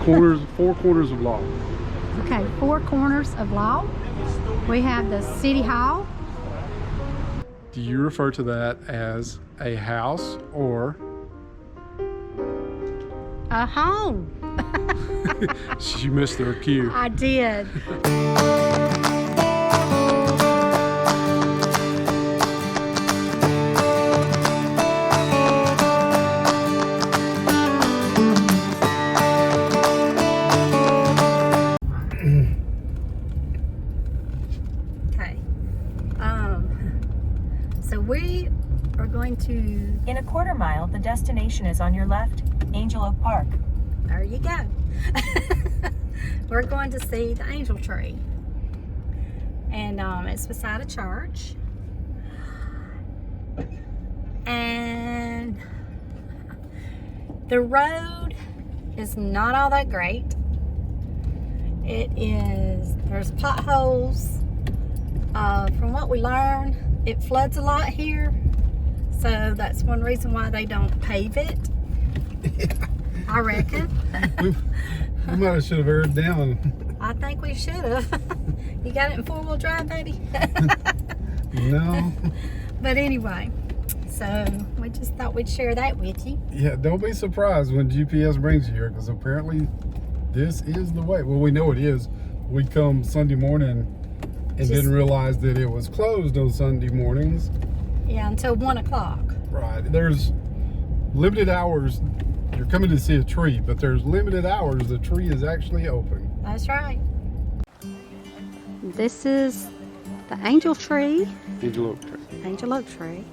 Four corners of law. Okay, 4 corners of law. We have the City Hall. Do you refer to that as a house or A home. she missed her cue? I did. Okay. So we are going to... In a quarter mile, the destination is on your left, Angel Oak Park. There you go. We're going to see the angel tree. And it's beside a church. And the road is not all that great. There's potholes. From what we learned, it floods a lot here. So that's one reason why they don't pave it. I reckon. we might have should have aired down. I think we should have. You got it in 4-wheel drive, baby? No. But anyway, so we just thought we'd share that with you. Yeah, don't be surprised when GPS brings you here, because apparently this is the way. Well, we know it is. We come Sunday morning and didn't realize that it was closed on Sunday mornings. Yeah, until 1 o'clock. Right. There's limited hours. You're coming to see a tree, but there's limited hours the tree is actually open. That's right. This is the angel tree. Angel Oak tree. Angel Oak tree.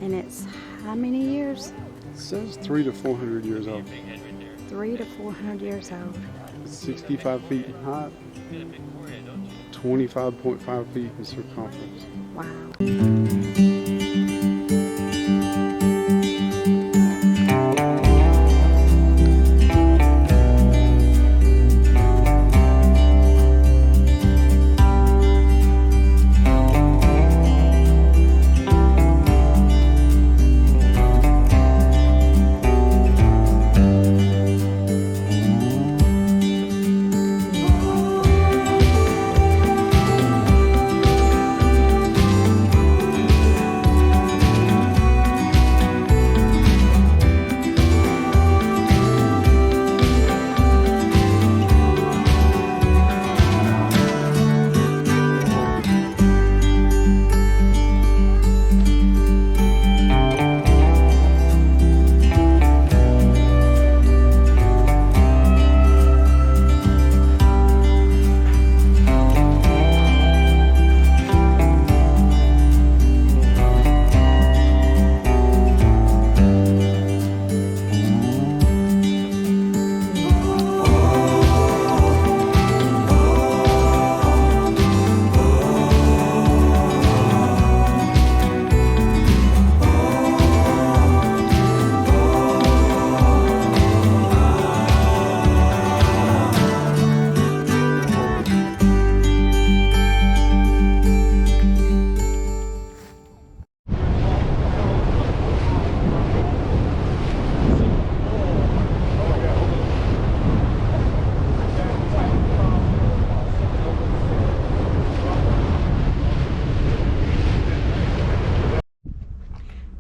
And it's how many years? It says 300 to 400 years old. 300 to 400 years old. 65 feet in height. 25.5 feet in circumference. Wow.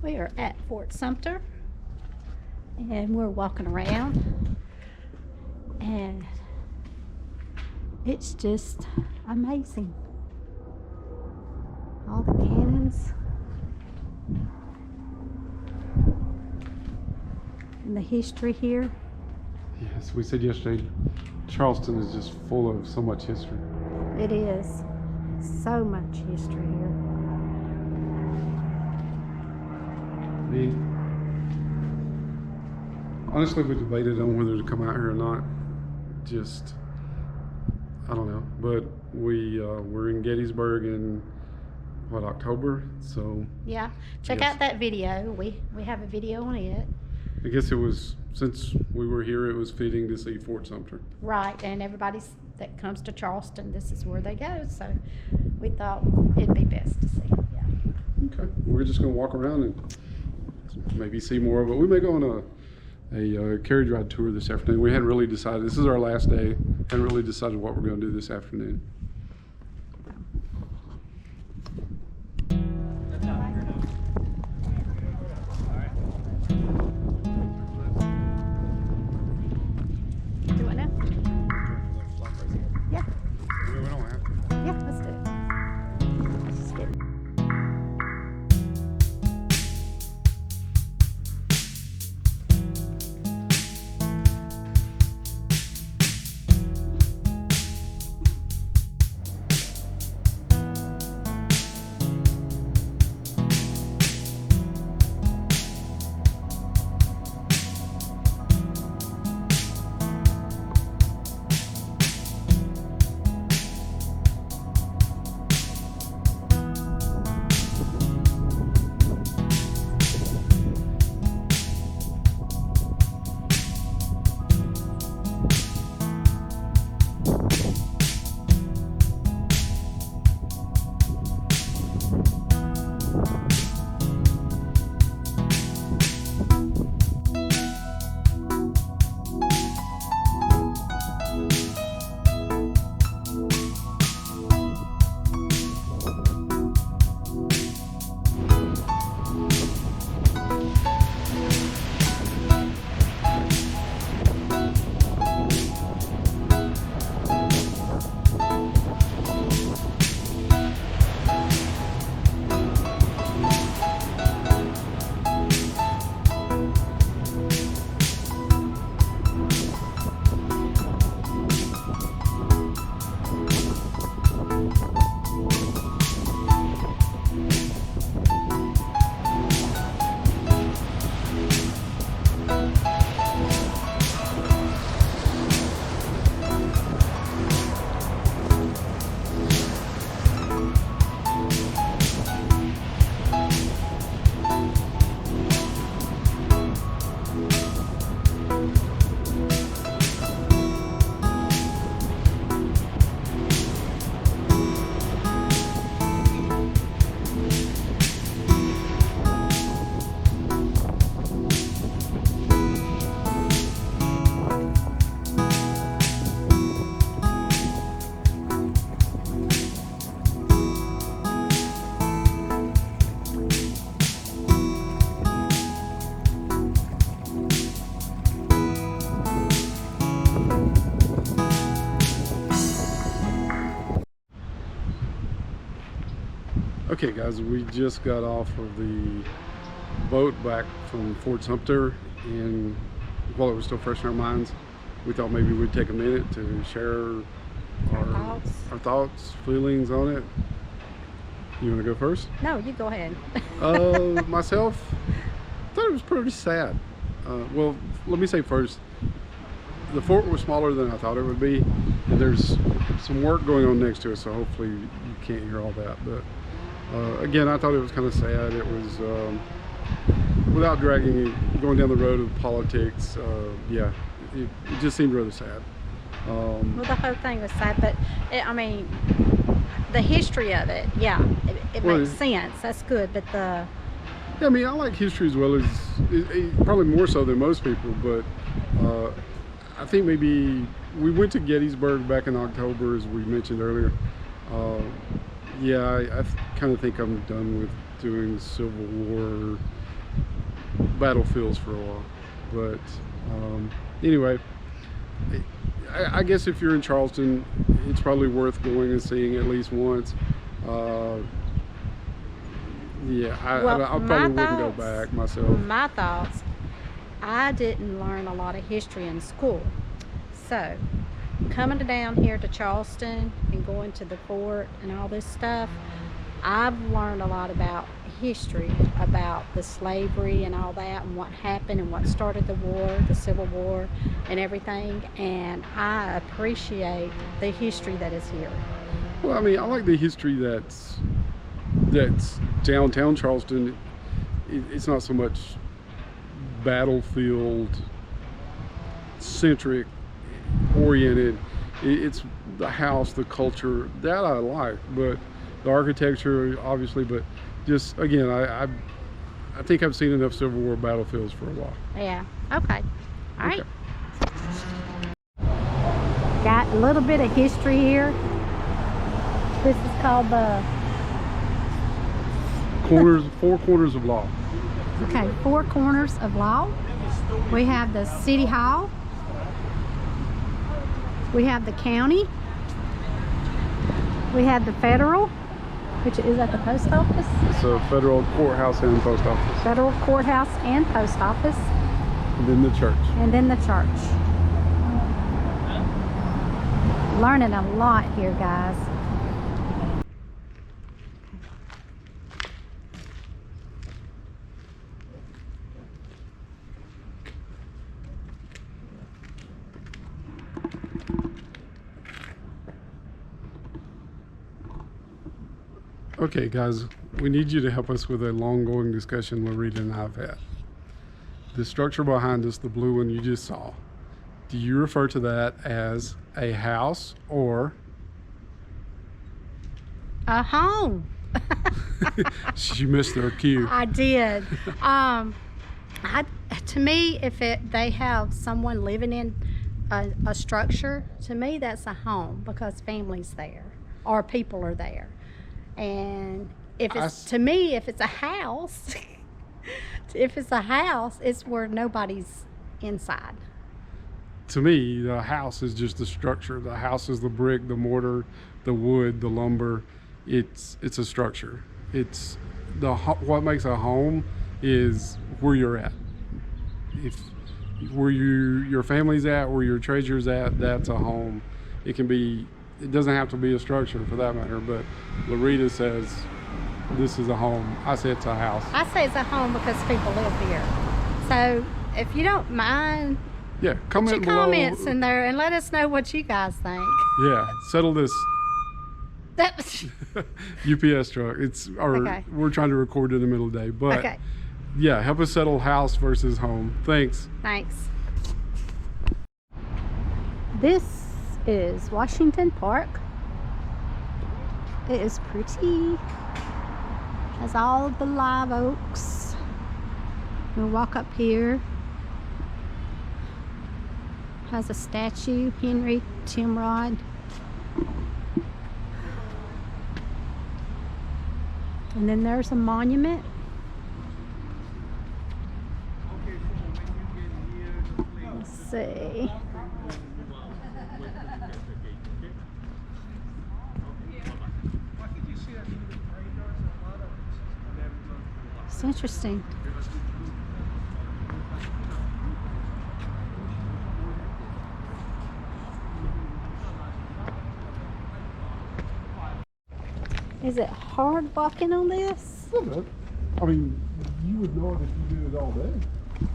We are at Fort Sumter and we're walking around and it's just amazing. All the cannons and the history here. Yes, we said yesterday, Charleston is just full of so much history. It is. So much history here. I mean, honestly, we debated on whether to come out here or not. Just, I don't know. But we're in Gettysburg in, what, October? So yeah, check out that video. We have a video on it. I guess it was, since we were here, it was fitting to see Fort Sumter. Right, and everybody that comes to Charleston, this is where they go. So we thought it'd be best to see. Yeah. Okay, we're just gonna walk around and maybe see more of it. We may go on a carriage ride tour this afternoon. We hadn't really decided. This is our last day. Hadn't really decided what we're going to do this afternoon. Do it now? Yeah. We don't have to. Yeah, let's do it. Let's just get it. Okay guys, we just got off of the boat back from Fort Sumter, and while it was still fresh in our minds, we thought maybe we'd take a minute to share our thoughts, feelings on it. You want to go first? No, you go ahead. Myself, I thought it was pretty sad. Well, let me say first, the fort was smaller than I thought it would be, and there's some work going on next to it, so hopefully you can't hear all that. But again, I thought it was kind of sad. It was, without going down the road of politics, yeah, it just seemed rather sad. Well, the whole thing was sad, but I mean, the history of it, yeah, it makes sense. That's good, but the... Yeah, I mean, I like history as well as, probably more so than most people, but I think maybe we went to Gettysburg back in October, as we mentioned earlier. Yeah, I kind of think I'm done with doing Civil War battlefields for a while. But anyway, I guess if you're in Charleston, it's probably worth going and seeing at least once. Yeah, I probably wouldn't go back myself. My thoughts, I didn't learn a lot of history in school. So, coming down here to Charleston and going to the fort and all this stuff, I've learned a lot about history, about the slavery and all that, and what happened and what started the war, the Civil War and everything, and I appreciate the history that is here. Well, I mean, I like the history that's downtown Charleston. It's not so much battlefield centric oriented. It's the house, the culture that I like, but the architecture obviously, but just again, I I think I've seen enough Civil War battlefields for a while. Yeah. Okay. All right. Okay. Got a little bit of history here. This is called the Four corners of law. okay, Four Corners of Law. We have the City Hall. We have the county. We have the federal, which is at the post office. It's a federal courthouse and post office. Federal courthouse and post office. And then the church. And then the church. Learning a lot here, guys. Okay, guys, we need you to help us with a long-going discussion Larita and I have had. The structure behind us, the blue one you just saw, do you refer to that as a house or A home. she missed their cue? I did. To me, if they have someone living in a structure, to me that's a home because family's there or people are there. And if it's to me, if it's a house, it's where nobody's inside. To me, the house is just the structure. The house is the brick, the mortar, the wood, the lumber. It's a structure. It's what makes a home is where you're at. If where your family's at, where your treasure's at, that's a home. It doesn't have to be a structure for that matter, but Larita says this is a home. I say it's a house. I say it's a home because people live here. So if you don't mind, yeah, put your below. comments in there and let us know what you guys think. Yeah, settle this That UPS truck. Okay. We're trying to record in the middle of the day, but okay. yeah, help us settle house versus home. Thanks. Thanks. This is Washington Park. It is pretty. Has all of the live oaks. We'll walk up here. Has a statue, Henry Timrod. And then there's a monument. Let's see. It's interesting. Is it hard walking on this? A little bit. I mean, you would know it if you did it all day.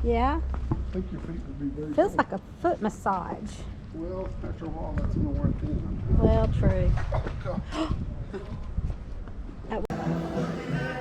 Yeah. I think your feet would be very Feels cold. like a foot massage. Well, after a while, that's going to wear thin. Well, true. Oh,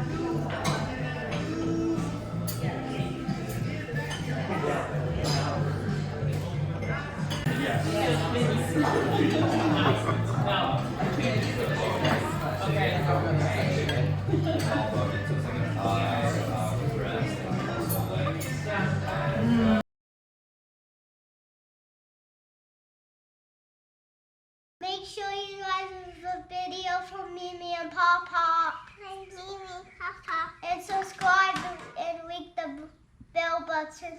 Make sure you guys watch the video from Mimi and Papa. Mimi, Papa. And subscribe and ring the bell button.